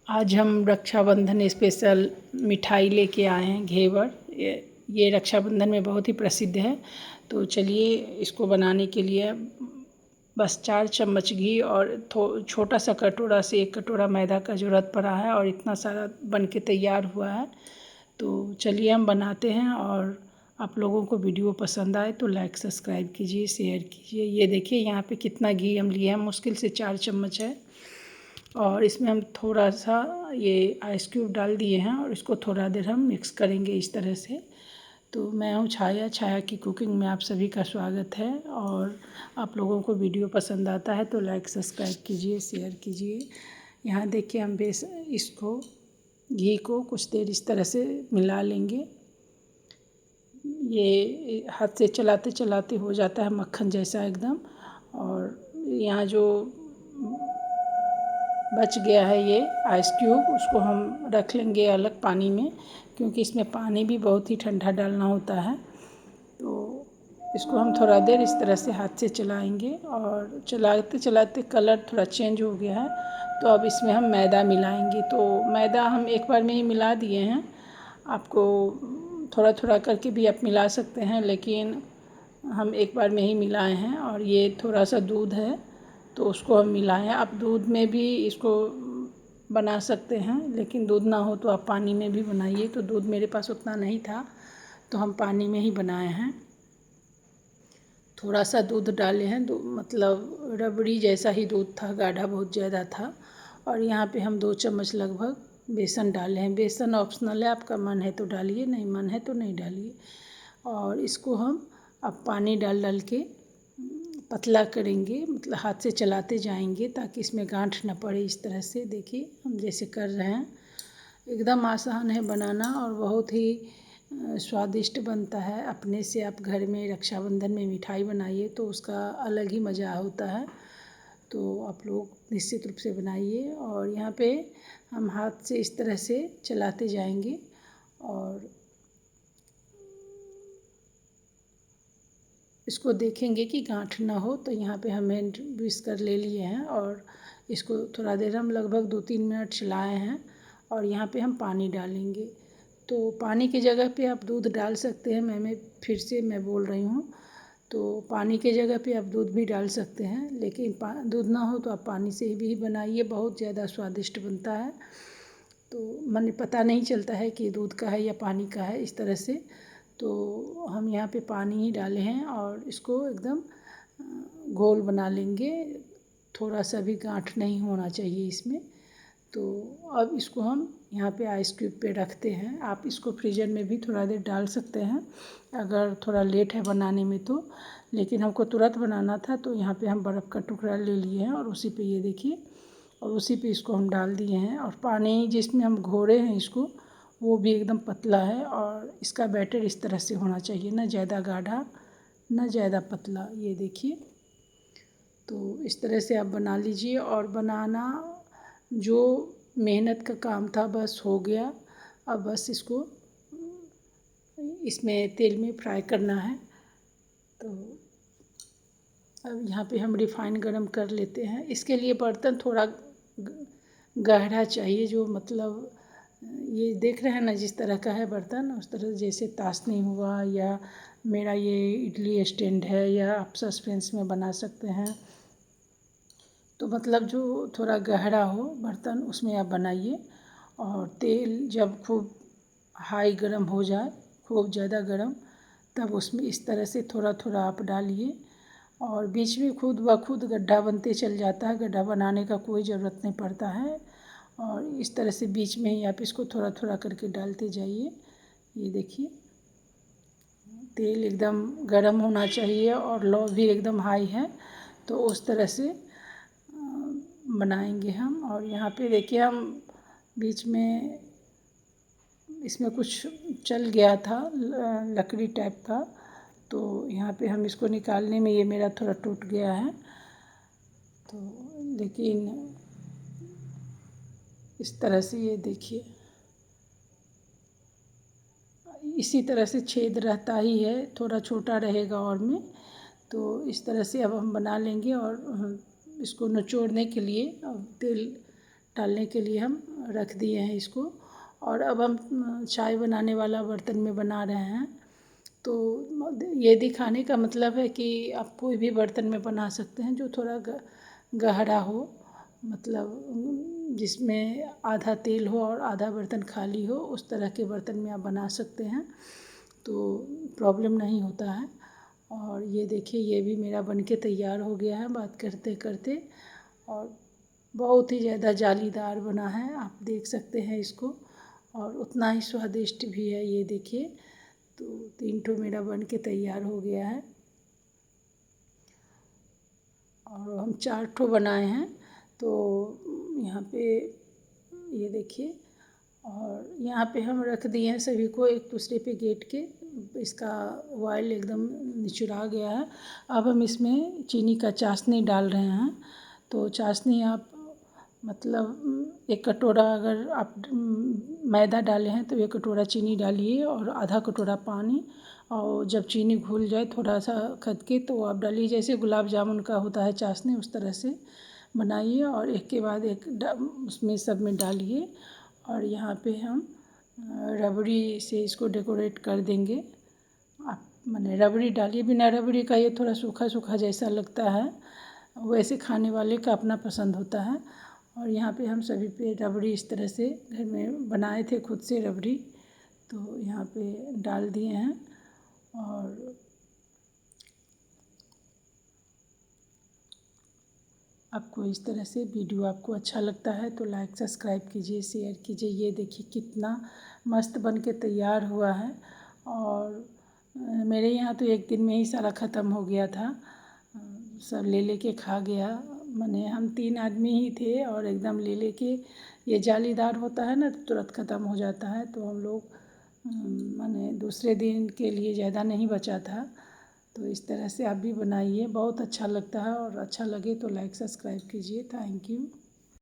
आज हम रक्षाबंधन स्पेशल मिठाई लेके आए हैं घेवर। ये रक्षाबंधन में बहुत ही प्रसिद्ध है। तो चलिए इसको बनाने के लिए बस 4 चम्मच घी और छोटा सा कटोरा से 1 कटोरा मैदा का ज़रूरत पड़ा है और इतना सारा बन के तैयार हुआ है। तो चलिए हम बनाते हैं। और आप लोगों को वीडियो पसंद आए तो लाइक सब्सक्राइब कीजिए, शेयर कीजिए। ये देखिए यहाँ पे कितना घी हम लिए हैं, मुश्किल से 4 चम्मच है। और इसमें हम थोड़ा सा ये आइस क्यूब डाल दिए हैं और इसको थोड़ा देर हम मिक्स करेंगे इस तरह से। तो मैं हूँ छाया, छाया की कुकिंग में आप सभी का स्वागत है। और आप लोगों को वीडियो पसंद आता है तो लाइक सब्सक्राइब कीजिए, शेयर कीजिए। यहाँ देखिए हम इसको घी को कुछ देर इस तरह से मिला लेंगे। ये हाथ से चलाते चलाते हो जाता है मक्खन जैसा एकदम। और यहाँ जो बच गया है ये आइस क्यूब, उसको हम रख लेंगे अलग पानी में, क्योंकि इसमें पानी भी बहुत ही ठंडा डालना होता है। तो इसको हम थोड़ा देर इस तरह से हाथ से चलाएंगे और चलाते चलाते कलर थोड़ा चेंज हो गया है। तो अब इसमें हम मैदा मिलाएंगे। तो मैदा हम एक बार में ही मिला दिए हैं। आपको थोड़ा थोड़ा करके भी आप मिला सकते हैं, लेकिन हम एक बार में ही मिलाए हैं। और ये थोड़ा सा दूध है तो उसको हम मिलाएं। आप दूध में भी इसको बना सकते हैं, लेकिन दूध ना हो तो आप पानी में भी बनाइए। तो दूध मेरे पास उतना नहीं था तो हम पानी में ही बनाए हैं। थोड़ा सा दूध डाले हैं, मतलब रबड़ी जैसा ही दूध था, गाढ़ा बहुत ज़्यादा था। और यहाँ पे हम 2 चम्मच लगभग बेसन डाले हैं। बेसन ऑप्शनल है, आपका मन है तो डालिए, नहीं मन है तो नहीं डालिए। और इसको हम अब पानी डाल डाल के पतला करेंगे, मतलब हाथ से चलाते जाएंगे ताकि इसमें गांठ न पड़े। इस तरह से देखिए हम जैसे कर रहे हैं। एकदम आसान है बनाना और बहुत ही स्वादिष्ट बनता है। अपने से आप घर में रक्षाबंधन में मिठाई बनाइए तो उसका अलग ही मज़ा होता है। तो आप लोग निश्चित रूप से बनाइए। और यहाँ पे हम हाथ से इस तरह से चलाते जाएंगे और इसको देखेंगे कि गांठ ना हो। तो यहाँ पे हम हैंड विस्कर ले लिए हैं और इसको थोड़ा देर हम लगभग 2-3 मिनट चलाए हैं। और यहाँ पे हम पानी डालेंगे। तो पानी की जगह पे आप दूध डाल सकते हैं। मैं फिर से मैं बोल रही हूँ, तो पानी की जगह पे आप दूध भी डाल सकते हैं, लेकिन दूध ना हो तो आप पानी से भी बनाइए, बहुत ज़्यादा स्वादिष्ट बनता है। तो मन पता नहीं चलता है कि दूध का है या पानी का है, इस तरह से। तो हम यहाँ पे पानी ही डाले हैं और इसको एकदम घोल बना लेंगे। थोड़ा सा भी गांठ नहीं होना चाहिए इसमें। तो अब इसको हम यहाँ पे आइस क्यूब पे रखते हैं। आप इसको फ्रीजर में भी थोड़ा देर डाल सकते हैं अगर थोड़ा लेट है बनाने में तो। लेकिन हमको तुरंत बनाना था तो यहाँ पे हम बर्फ़ का टुकड़ा ले लिए हैं और उसी पे ये देखिए, और उसी पे इसको हम डाल दिए हैं। और पानी जिसमें हम घोरे हैं इसको, वो भी एकदम पतला है। और इसका बैटर इस तरह से होना चाहिए, ना ज़्यादा गाढ़ा ना ज़्यादा पतला। ये देखिए, तो इस तरह से आप बना लीजिए। और बनाना जो मेहनत का काम था बस हो गया। अब बस इसको इसमें तेल में फ्राई करना है। तो अब यहाँ पे हम रिफ़ाइन गरम कर लेते हैं। इसके लिए बर्तन थोड़ा गहरा चाहिए, जो मतलब ये देख रहे हैं ना जिस तरह का है बर्तन, उस तरह जैसे तासनी हुआ या मेरा ये इडली स्टैंड है, या आप सस्पेंस में बना सकते हैं। तो मतलब जो थोड़ा गहरा हो बर्तन उसमें आप बनाइए। और तेल जब खूब हाई गरम हो जाए, खूब ज़्यादा गरम, तब उसमें इस तरह से थोड़ा थोड़ा आप डालिए। और बीच में खुद ब खुद गड्ढा बनते चल जाता है, गड्ढा बनाने का कोई ज़रूरत नहीं पड़ता है। और इस तरह से बीच में ही आप इसको थोड़ा थोड़ा करके डालते जाइए। ये देखिए, तेल एकदम गरम होना चाहिए और लो भी एकदम हाई है, तो उस तरह से बनाएंगे हम। और यहाँ पे देखिए हम बीच में इसमें कुछ चल गया था लकड़ी टाइप का, तो यहाँ पे हम इसको निकालने में ये मेरा थोड़ा टूट गया है। तो लेकिन इस तरह से ये देखिए, इसी तरह से छेद रहता ही है, थोड़ा छोटा रहेगा और में। तो इस तरह से अब हम बना लेंगे। और इसको निचोड़ने के लिए, अब तेल डालने के लिए हम रख दिए हैं इसको। और अब हम चाय बनाने वाला बर्तन में बना रहे हैं। तो ये दिखाने का मतलब है कि आप कोई भी बर्तन में बना सकते हैं जो थोड़ा गहरा हो, मतलब जिसमें आधा तेल हो और आधा बर्तन खाली हो, उस तरह के बर्तन में आप बना सकते हैं, तो प्रॉब्लम नहीं होता है। और ये देखिए, ये भी मेरा बनके तैयार हो गया है बात करते करते, और बहुत ही ज़्यादा जालीदार बना है, आप देख सकते हैं इसको, और उतना ही स्वादिष्ट भी है। ये देखिए, तो 3 ठो मेरा बन के तैयार हो गया है, और हम 4 ठो बनाए हैं। तो यहाँ पे ये देखिए, और यहाँ पे हम रख दिए हैं सभी को एक दूसरे पे गेट के। इसका ऑयल एकदम निचुरा गया है। अब हम इसमें चीनी का चाशनी डाल रहे हैं। तो चाशनी आप मतलब एक कटोरा अगर आप मैदा डाले हैं तो 1 कटोरा चीनी डालिए और आधा कटोरा पानी, और जब चीनी घुल जाए थोड़ा सा खद के, तो आप डालिए। जैसे गुलाब जामुन का होता है चाशनी, उस तरह से बनाइए, और एक के बाद एक उसमें सब में डालिए। और यहाँ पे हम रबड़ी से इसको डेकोरेट कर देंगे। आप माने रबड़ी डालिए, बिना रबड़ी का ये थोड़ा सूखा सूखा जैसा लगता है, वैसे खाने वाले का अपना पसंद होता है। और यहाँ पे हम सभी पे रबड़ी इस तरह से घर में बनाए थे खुद से रबड़ी, तो यहाँ पे डाल दिए हैं। और आपको इस तरह से वीडियो आपको अच्छा लगता है तो लाइक सब्सक्राइब कीजिए, शेयर कीजिए। ये देखिए कितना मस्त बन के तैयार हुआ है, और मेरे यहाँ तो एक दिन में ही सारा ख़त्म हो गया था, सब ले लेके खा गया। माने हम 3 आदमी ही थे, और एकदम ले लेके, ये जालीदार होता है ना तो तुरंत ख़त्म हो जाता है, तो हम लोग माने दूसरे दिन के लिए ज़्यादा नहीं बचा था। तो इस तरह से आप भी बनाइए, बहुत अच्छा लगता है, और अच्छा लगे तो लाइक सब्सक्राइब कीजिए। Thank you.